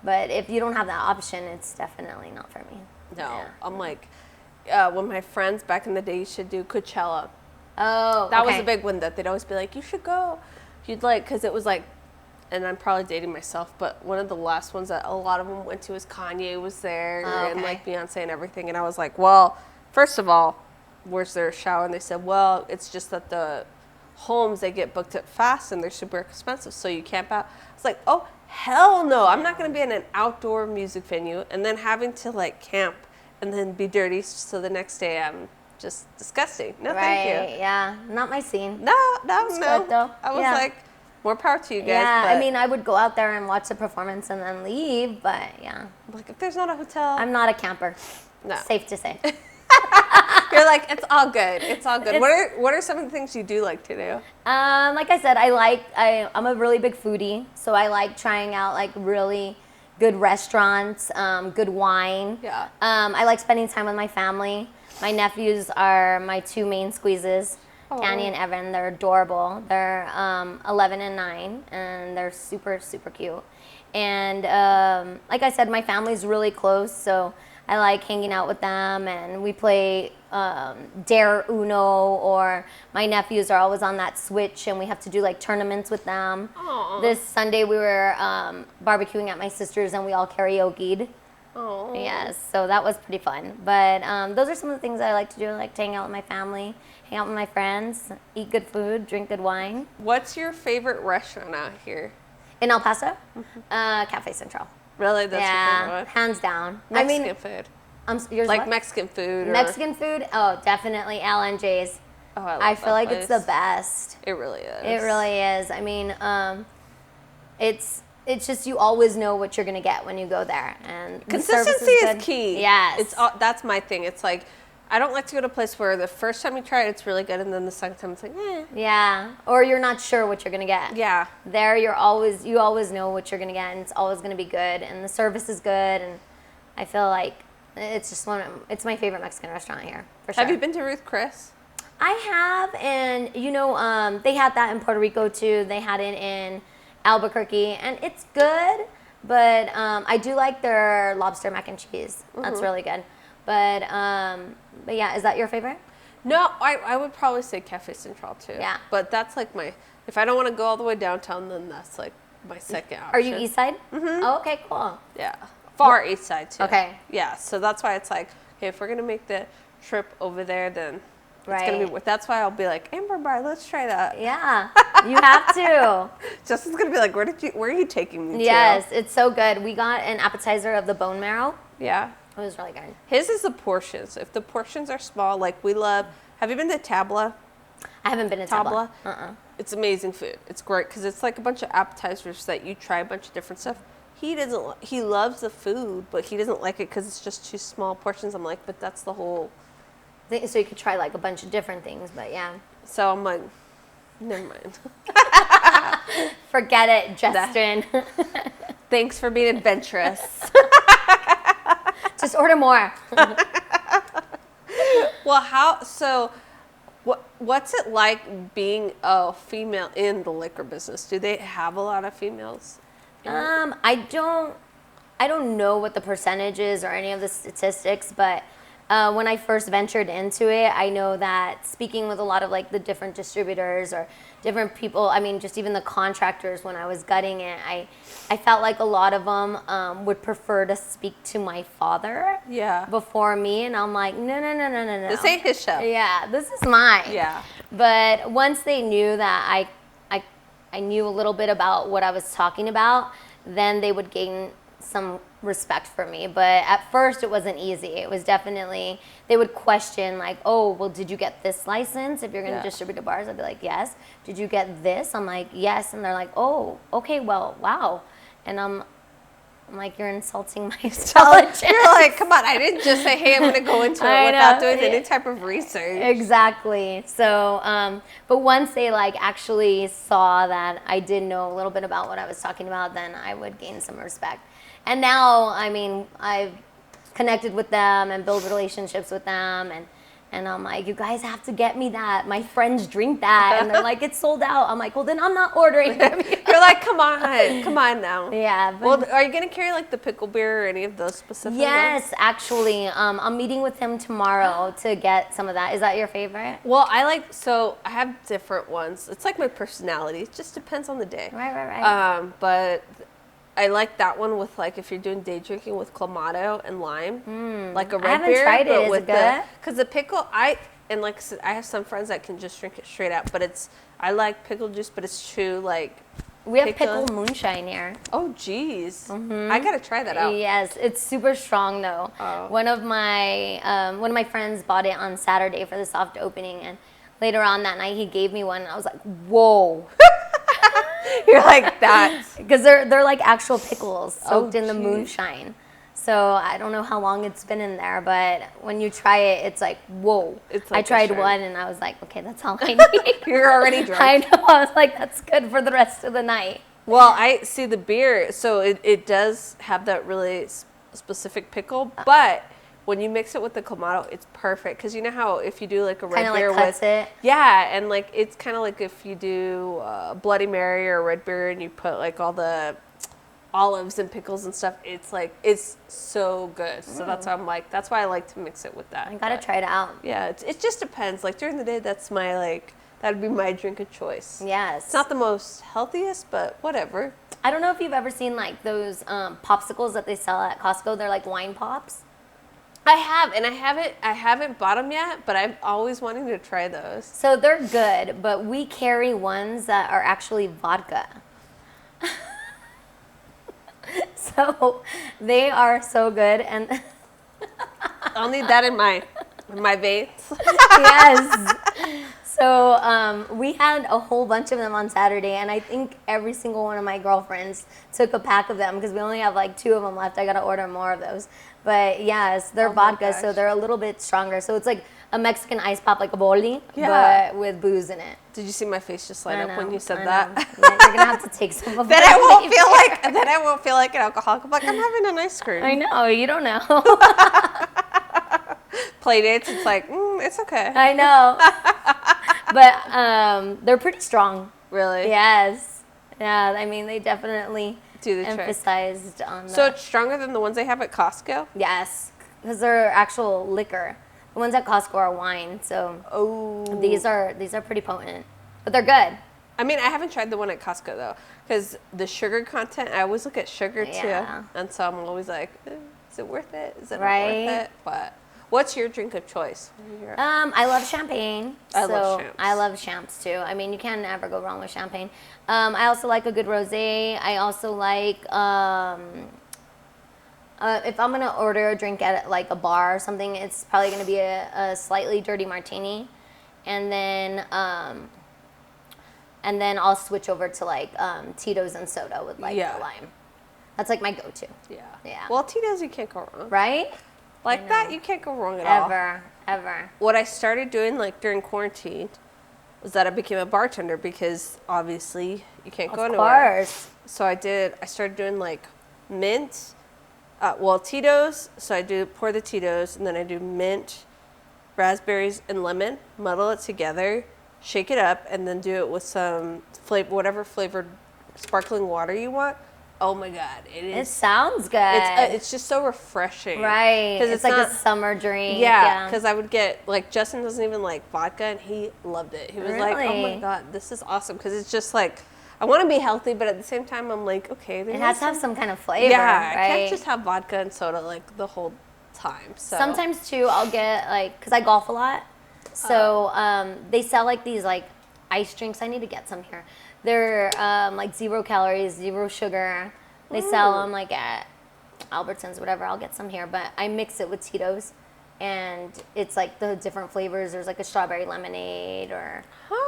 But if you don't have that option, it's definitely not for me. No, Yeah. I'm like, when my friends back in the day used to do Coachella. Oh, That was okay. a big one that they'd always be like, you should go. You'd like, because it was like, and I'm probably dating myself, but one of the last ones that a lot of them went to was Kanye was there and okay. like Beyonce and everything. And I was like, well, first of all, where's their shower? And they said, well, it's just that the homes, they get booked up fast and they're super expensive, so you camp out. It's like, oh, hell no. I'm not going to be in an outdoor music venue and then having to like camp and then be dirty, so the next day I'm just disgusting. No, thank you. Yeah, not my scene. No. good, though. I was Yeah. like, more power to you guys. Yeah, but I mean, I would go out there and watch the performance and then leave, but yeah, like, if there's not a hotel, I'm not a camper. no. Safe to say. You're like, it's all good. It's all good. It's- What are some of the things you do like to do? Like I said, I'm a really big foodie, so I like trying out like really good restaurants, good wine. Yeah. I like spending time with my family. My nephews are my two main squeezes, Annie and Evan. They're adorable. They're 11 and 9, and they're super, super cute. And like I said, my family's really close, so I like hanging out with them, and we play Dare Uno, or my nephews are always on that Switch, and we have to do like tournaments with them. Aw. This Sunday we were barbecuing at my sister's, and we all karaoke'd. Oh. Yes, so that was pretty fun. But those are some of the things I like to do. I like to hang out with my family, hang out with my friends, eat good food, drink good wine. What's your favorite restaurant out here? In El Paso, Cafe Central. Really? That's your favorite one? Hands down. Mexican food. Yours Like what? Mexican food. Or, Mexican food? Oh, definitely L&J's. Oh, I love I feel that like it's the place. best. It really is. It really is. I mean, it's just you always know what you're gonna get when you go there, and the service Consistency is good. key. Yes. That's my thing. It's like, I don't like to go to a place where the first time you try it, it's really good, and then the second time it's like, eh. Yeah, or you're not sure what you're gonna get. Yeah. There, you always know what you're gonna get, and it's always gonna be good, and the service is good, and I feel like it's just it's my favorite Mexican restaurant here for sure. Have you been to Ruth Chris? I have, and they had that in Puerto Rico too. They had it in Albuquerque, and it's good, but I do like their lobster mac and cheese. That's really good. But yeah, is that your favorite? No, I would probably say Cafe Central too. Yeah. But that's like if I don't want to go all the way downtown, then that's like my second option. Are you East Side? Mm-hmm. Oh, okay, cool. Yeah. Far East Side too. Okay. Yeah, so that's why it's like, okay, if we're going to make the trip over there, then it's going to be, that's why I'll be like, Amber Bar, let's try that. Yeah, you have to. Justin's going to be like, where are you taking me Yes, it's so good. We got an appetizer of the bone marrow. to? Yeah. It was really good. His is the portions. If the portions are small, like we love, have you been to Tabla? I haven't been to Tabla. It's amazing food. It's great because it's like a bunch of appetizers that you try a bunch of different stuff. He loves the food, but he doesn't like it because it's just too small portions. I'm like, but that's the whole. So you could try like a bunch of different things, but yeah. So I'm like, never mind. Forget it, Justin. Thanks for being adventurous. Just order more. Well, what's it like being a female in the liquor business? Do they have a lot of females? I don't know what the percentage is or any of the statistics, but when I first ventured into it, I know that speaking with a lot of like the different distributors or different people, I mean, just even the contractors when I was gutting it, I felt like a lot of them would prefer to speak to my father before me. And I'm like, no. This ain't his show. Yeah, this is mine. Yeah. But once they knew that I knew a little bit about what I was talking about, then they would gain some respect for me. But at first it wasn't easy. It was definitely, they would question like, oh, well, did you get this license? If you're going to distribute to bars, I'd be like, yes. Did you get this? I'm like, yes. And they're like, oh, okay, well, wow. And I'm like, you're insulting my intelligence. You're like, come on, I didn't just say, hey, I'm going to go into it without doing any type of research. Exactly. So, but once they like actually saw that I did know a little bit about what I was talking about, then I would gain some respect. And now, I mean, I've connected with them and built relationships with them, and I'm like, you guys have to get me that. My friends drink that, and they're like, it's sold out. I'm like, well, then I'm not ordering them. You're like, come on now. Yeah. Well, are you gonna carry like the pickle beer or any of those specific Yes, ones? actually, I'm meeting with him tomorrow to get some of that. Is that your favorite? Well, I have different ones. It's like my personality. It just depends on the day. Right. But I like that one with like if you're doing day drinking with clamato and lime, like a red beer. I haven't tried it. Is with it good? Because the pickle, I said, I have some friends that can just drink it straight out, but I like pickle juice, but it's true like. We have pickle moonshine here. Oh, geez. I gotta try that out. Yes, it's super strong though. Oh. One of my friends bought it on Saturday for the soft opening, and later on that night he gave me one, and I was like, whoa. You're like that. Because they're like actual pickles soaked in the geez. moonshine. So I don't know how long it's been in there, but when you try it, it's like, whoa. It's like I tried a shark. one and I was like, okay, that's all I need. You're already drunk. I know. I was like, that's good for the rest of the night. Well, I see the beer, so it does have that really specific pickle, but when you mix it with the clamato, it's perfect. Because you know how if you do like a red Kinda beer like cuts with it. Yeah, and like it's kind of like if you do Bloody Mary or a red beer and you put like all the olives and pickles and stuff, it's so good. So that's why that's why I like to mix it with that. I gotta try it out. Yeah, it just depends. Like during the day, that's my that'd be my drink of choice. Yes. It's not the most healthiest, but whatever. I don't know if you've ever seen like those popsicles that they sell at Costco. They're like wine pops. I have, and I haven't bought them yet, but I'm always wanting to try those. So they're good, but we carry ones that are actually vodka. So they are so good, and I'll need that in my veins. yes. So we had a whole bunch of them on Saturday, and I think every single one of my girlfriends took a pack of them because we only have like 2 of them left. I gotta order more of those. But yes, they're vodka, so they're a little bit stronger. So it's like a Mexican ice pop, like a boli, but with booze in it. Did you see my face just light I up know, when you said I that? know. You're gonna have to take some of Then that. I won't feel like an alcoholic. I'm like, I'm having an ice cream. I know, you don't know. Play dates, it's like, it's okay. I know. But they're pretty strong. Really? Yes. Yeah, I mean, they definitely Do the trick. emphasized on that. So it's stronger than the ones they have at Costco? Yes, because they're actual liquor. The ones at Costco are wine, so these are pretty potent, but they're good. I mean, I haven't tried the one at Costco though, because the sugar content. I always look at sugar too, and so I'm always like, is it worth it? Is it not worth it? But what's your drink of choice? I love champagne. I love champs. I love champs too. I mean, you can never go wrong with champagne. I also like a good rosé. I also like. If I'm gonna order a drink at like a bar or something, it's probably gonna be a slightly dirty martini, and then I'll switch over to like Tito's and soda with like the lime. That's like my go-to. Yeah. Well, Tito's, you can't go wrong. Right? Like that, you can't go wrong at all. Ever. What I started doing like during quarantine was that I became a bartender because obviously you can't go anywhere. Of course. So I started doing like mint. Tito's, so I pour the Tito's, and then I do mint, raspberries, and lemon, muddle it together, shake it up, and then do it with some whatever flavored sparkling water you want. Oh my God, it It is. sounds good. It's just so refreshing. Right. Because It's like not, a summer drink. Yeah, because I would get, like, Justin doesn't even like vodka, and he loved it. He was like, oh my Really? God, this is awesome. Because it's just like, I want to be healthy, but at the same time, I'm like, okay. It has to have some kind of flavor, Yeah, right? I can't just have vodka and soda, like, the whole time. So Sometimes, too, I'll get, like, because I golf a lot. So they sell, like, these, like, ice drinks. I need to get some here. They're, like, 0 calories, 0 sugar. They sell them, like, at Albertsons, whatever. I'll get some here. But I mix it with Tito's. And it's, like, the different flavors. There's, like, a strawberry lemonade or...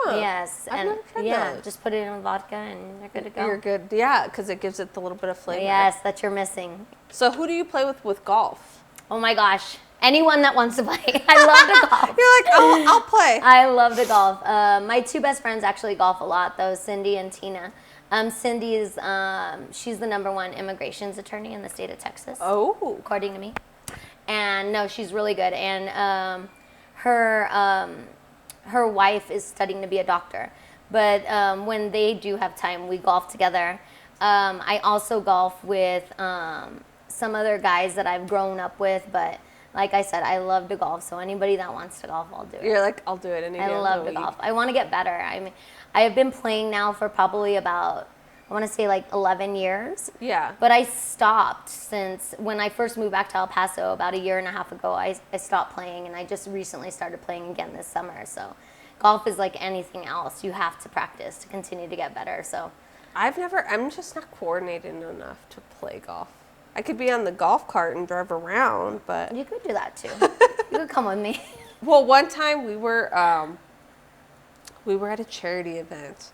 Yes. I've never tried those. Just put it in vodka and you're good to go. You're good. Yeah, because it gives it the little bit of flavor. Yes, that you're missing. So who do you play with golf? Oh, my gosh. Anyone that wants to play. I love to golf. You're like, I'll play. I love to golf. My 2 best friends actually golf a lot, though, Cindy and Tina. Cindy is, she's the #1 immigrations attorney in the state of Texas. Oh. According to me. And no, she's really good. And her wife is studying to be a doctor. But when they do have time, we golf together. I also golf with some other guys that I've grown up with, but like I said, I love to golf. So anybody that wants to golf, I'll do it. You're like, I'll do it any day. I love to golf. I want to get better. I mean, I have been playing now for probably about, I want to say like 11 years. Yeah. But I stopped since when I first moved back to El Paso about 1.5 years ago. I stopped playing, and I just recently started playing again this summer. So golf is like anything else. You have to practice to continue to get better. So I'm just not coordinated enough to play golf. I could be on the golf cart and drive around, but... You could do that too. You could come with me. Well, one time we were at a charity event,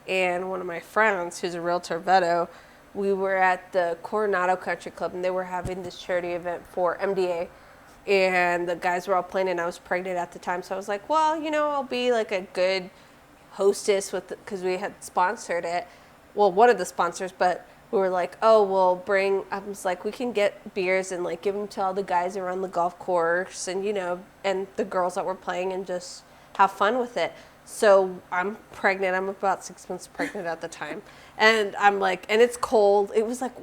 and one of my friends, who's a realtor, Veto, we were at the Coronado Country Club, and they were having this charity event for MDA, and the guys were all playing, and I was pregnant at the time, so I was like, well, I'll be like a good hostess because we had sponsored it. Well, one of the sponsors, but we were like, oh, we'll I was like, we can get beers and like give them to all the guys around the golf course and, and the girls that were playing and just have fun with it. So I'm pregnant. I'm about 6 months pregnant at the time. And I'm like, and it's cold. It was like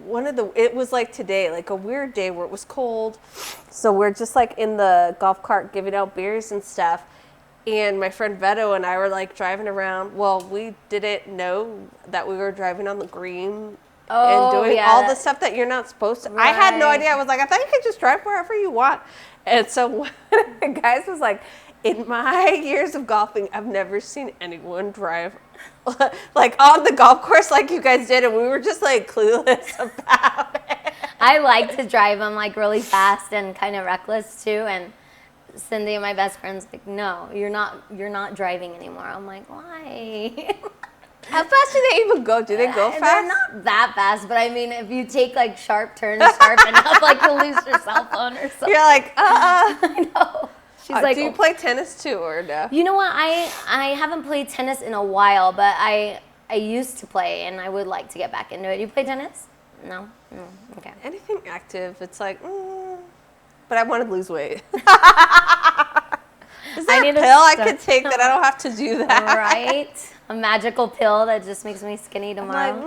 it was like today, like a weird day where it was cold. So we're just like in the golf cart giving out beers and stuff. And my friend Veto and I were like driving around. Well, we didn't know that we were driving on the green and doing all the stuff that you're not supposed to. Right. I had no idea. I was like, I thought you could just drive wherever you want. And so one of the guys was like, in my years of golfing, I've never seen anyone drive like on the golf course like you guys did. And we were just like clueless about it. I like to drive them like really fast and kind of reckless too. And Cindy, my best friend's like, no, you're not driving anymore. I'm like, why? How fast do they even go? Do they go fast? They're not that fast, but I mean, if you take like sharp turns sharp enough, like you'll lose your cell phone or something. You're like, I know. She's like, do you play tennis too, or no? You know what? I haven't played tennis in a while, but I used to play, and I would like to get back into it. You play tennis? No? Okay. Anything active, it's like, but I want to lose weight. Is there a pill I could take that I don't have to do that? Right? A magical pill that just makes me skinny tomorrow. I'm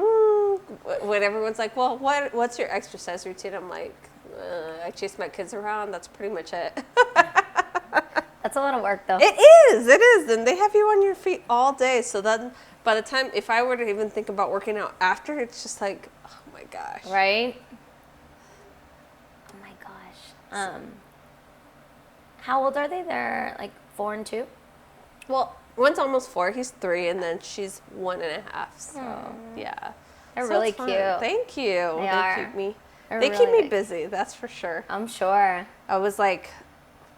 like, when everyone's like, well, what's your exercise routine? I'm like, I chase my kids around. That's pretty much it. That's a lot of work, though. It is. And they have you on your feet all day. So then by the time, if I were to even think about working out after, it's just like, oh my gosh. Right? Oh my gosh. How old are they? They're like 4 and 2? Well, one's almost 4. He's 3, and then she's 1.5. So yeah, they're really fun. Cute. Thank you. They keep me. They really keep me busy. That's for sure. I'm sure. I was like,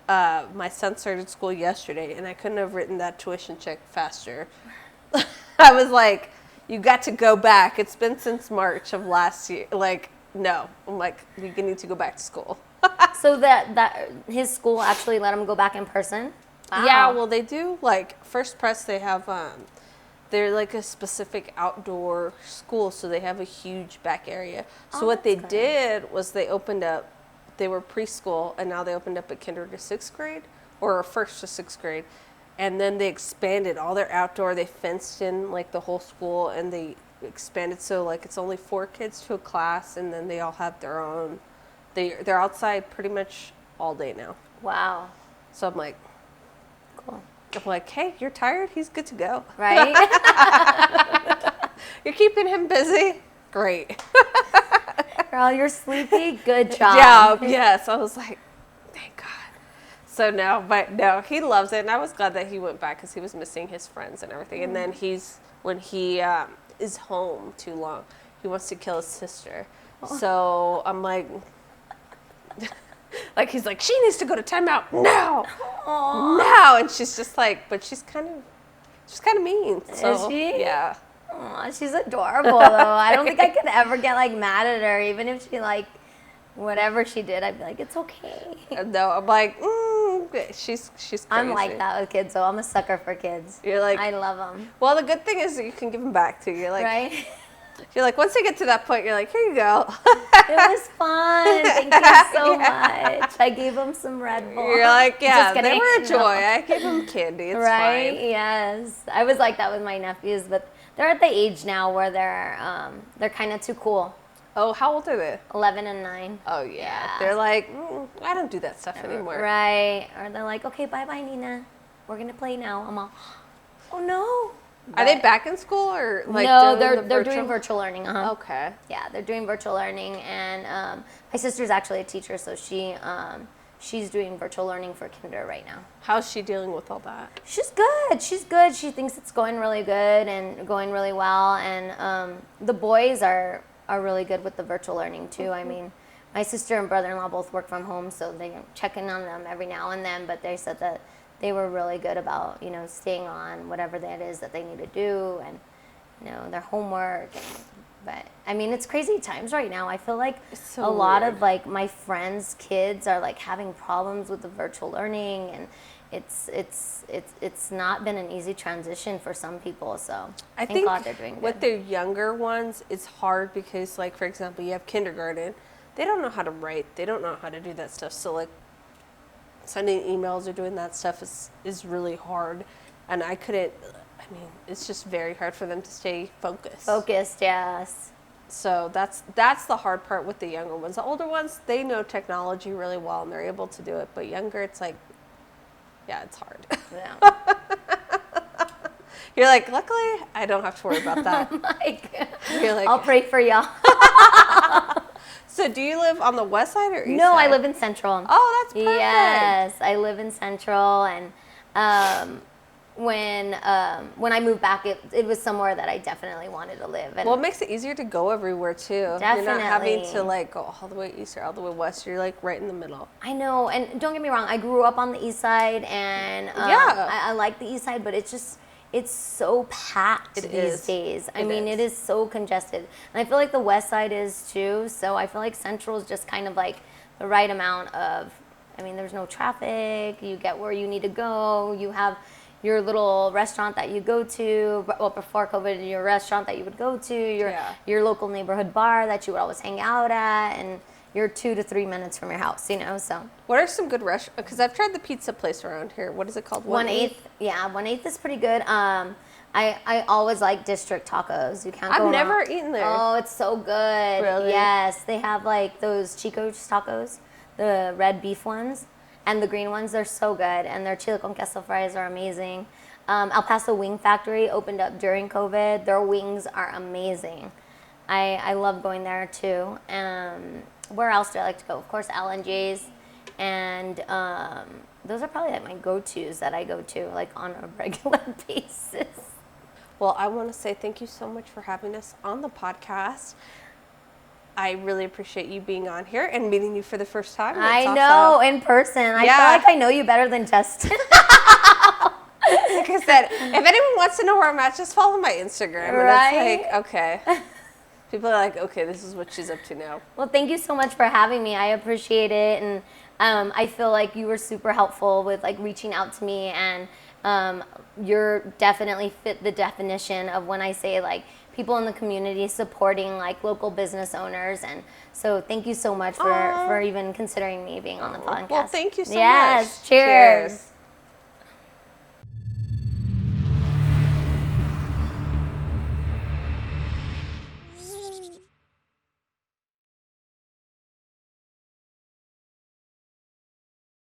my son started school yesterday, and I couldn't have written that tuition check faster. I was like, you got to go back. It's been since March of last year. Like, no. I'm like, we need to go back to school. So that his school actually let him go back in person? Wow. Yeah, well, they do, like, First Press, they have, they're like a specific outdoor school, so they have a huge back area. So what they did was they were preschool, and now they opened up a kindergarten to 6th grade, or 1st to 6th grade. And then they expanded all their outdoor, they fenced in, like, the whole school, and they expanded so like it's only 4 kids to a class, and then they all have their own. They're outside pretty much all day now. Wow. So I'm like, Cool. hey, you're tired? He's good to go. Right? You're keeping him busy? Great. Girl, you're sleepy? Good job. Yeah, yes. I was like, thank God. So no, he loves it. And I was glad that he went back because he was missing his friends and everything. And then when he is home too long, he wants to kill his sister. So I'm like, he's like, she needs to go to timeout now. Aww. Now. And she's just like, but she's kind of mean. So, Is she? Yeah. Aw, she's adorable though. I don't think I could ever get like mad at her, even if she like whatever she did. I'd be like, it's okay. No, I'm like, she's crazy. I'm like that with kids, so I'm a sucker for kids. You're like, I love them. well, the good thing is that you can give them back to you. You're like, Right? You're like, once you get to that point, you're like, here you go. It was fun. Thank you so much. I gave them some Red Bull. You're like, yeah, Just kidding. they were a joy. No. I gave them candy. It's Right? fine. Yes. I was like that with my nephews, but they're at the age now where they're kind of too cool. Oh, how old are they? 11 and 9. Oh, yeah. Yeah. They're like, I don't do that stuff anymore. Right. Or they're like, okay, bye-bye, Nina. We're going to play now. I'm all, oh, no. Are they back in school or like no, doing they're doing virtual learning. Uh-huh. Okay. Yeah, they're doing virtual learning, and my sister's actually a teacher, so she's doing virtual learning for kinder right now. How's she dealing with all that? She's good. She's good. She thinks it's going really good and going really well, and the boys are really good with the virtual learning too. I mean, my sister and brother-in-law both work from home, so they check in on them every now and then, but they said that they were really good about, staying on whatever that is that they need to do and, their homework. But, I mean, it's crazy times right now. I feel like so a lot weird. of, like, my friends' kids are, like, having problems with the virtual learning, and it's not been an easy transition for some people, so I thank think God they're doing good. with the younger ones, it's hard because, like, for example, you have kindergarten. They don't know how to write. They don't know how to do that stuff. So, like, sending emails or doing that stuff is really hard. And it's just very hard for them to stay focused. Focused, yes. So that's the hard part with the younger ones. The older ones, they know technology really well and they're able to do it. But younger, it's like, yeah, it's hard. Yeah. You're like, luckily, I don't have to worry about that. You're like, I'll pray for y'all. So do you live on the west side or east No, side? I live in Central. Oh, that's perfect. Yes, I live in Central, and when I moved back, it was somewhere that I definitely wanted to live. And Well, it makes it easier to go everywhere too. Definitely. You're not having to like go all the way east or all the way west. You're like right in the middle. I know, and don't get me wrong, I grew up on the east side, and Yeah. I like the east side, but it's so packed these days. I mean, it is so congested. And I feel like the west side is too, so I feel like Central is just kind of like the right amount of, there's no traffic, you get where you need to go, you have your little restaurant that you go to, well, before COVID, your restaurant that you would go to, your local neighborhood bar that you would always hang out at, and you're 2 to 3 minutes from your house, so. What are some good restaurants? Because I've tried the pizza place around here. What is it called? 1/8. Yeah, 1/8 is pretty good. I always like District Tacos. You can't go wrong. I've never eaten there. Oh, it's so good. Really? Yes, they have like those Chico's tacos, the red beef ones, and the green ones. They're so good, and their chile con queso fries are amazing. El Paso Wing Factory opened up during COVID. Their wings are amazing. I love going there too. Where else do I like to go? Of course, L&J's, and those are probably like my go-tos that I go to like on a regular basis. Well, I want to say thank you so much for having us on the podcast. I really appreciate you being on here and meeting you for the first time. I That's know, awesome. in person. I Yeah. feel like I know you better than Justin. Like I said, if anyone wants to know where I'm at, just follow my Instagram. Right? And it's like, okay. People are like, okay, this is what she's up to now. Well, thank you so much for having me. I appreciate it, and I feel like you were super helpful with like reaching out to me, and you're definitely fit the definition of when I say like people in the community supporting like local business owners, and so thank you so much for even considering me being on the podcast. Well, thank you so much. Yes, cheers.